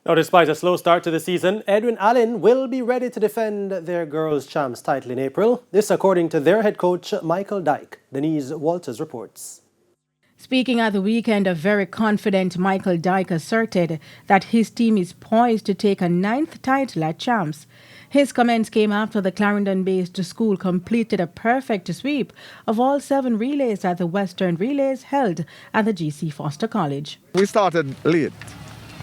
Now, despite a slow start to the season, Edwin Allen will be ready to defend their girls' champs title in April. This according to their head coach, Michael Dyke. Denise Walters reports. Speaking at the weekend, a very confident Michael Dyke asserted that his team is poised to take a 9th title at champs. His comments came after the Clarendon-based school completed a perfect sweep of all 7 relays at the Western Relays held at the GC Foster College. We started late,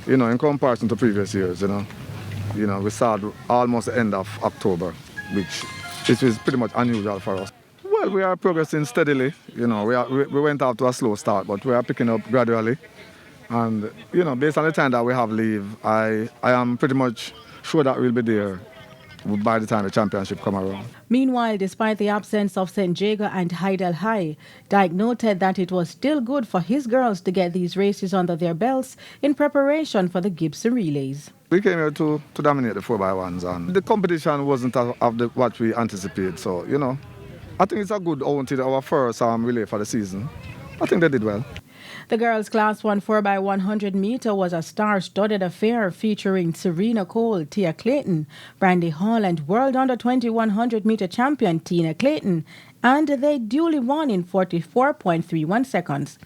in comparison to previous years, we started almost the end of October, which is pretty much unusual for us. Well, we are progressing steadily. We went off to a slow start, but we are picking up gradually. And, based on the time that we have leave, I am pretty much sure that we'll be there by the time the championship come around. Meanwhile, despite the absence of St. Jago and Hydel High, Dyke noted that it was still good for his girls to get these races under their belts in preparation for the Gibson Relays. We came here to dominate the 4x1s, and the competition wasn't of what we anticipated. So, I think it's a good outing, our first relay for the season. I think they did well. The girls' Class 1 4x100 meter was a star-studded affair featuring Serena Cole, Tia Clayton, Brandy Hall and World Under-20 100 meter champion Tina Clayton, and they duly won in 44.31 seconds.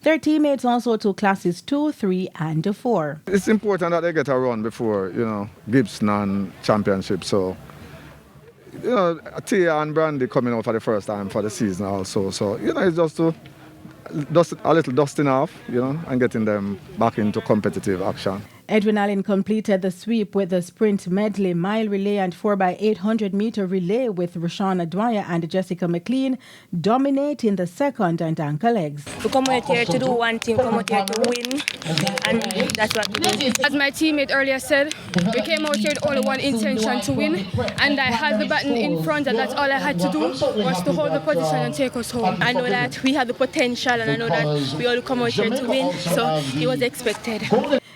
Their teammates also took classes 2, 3 and 4. It's important that they get a run before, Gibson and championship. So, Tia and Brandy coming out for the first time for the season also. So, it's just to a little dusting off, and getting them back into competitive action. Edwin Allen completed the sweep with the sprint medley, mile relay and 4x800 meter relay with Roshana Dwyer and Jessica McLean dominating the second and anchor legs. We come out here to do one thing, come out here to win, and that's what we do. As my teammate earlier said, we came out here with only one intention, to win, and I had the button in front, and that's all I had to do was to hold the position and take us home. I know that we have the potential, and I know that we all come out here to win, so it was expected.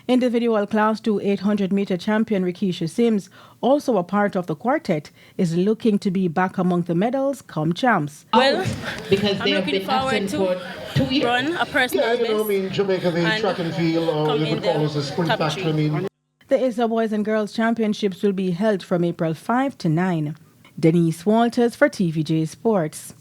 Individual Class 2 800 meter champion Rikisha Sims, also a part of the quartet, is looking to be back among the medals come champs. Well, I'm looking forward to run a personal best in Jamaica, the track and field, or come you in could call it a sprint top match. 3. The ISA Boys and Girls Championships will be held from April 5 to 9. Denise Walters for TVJ Sports.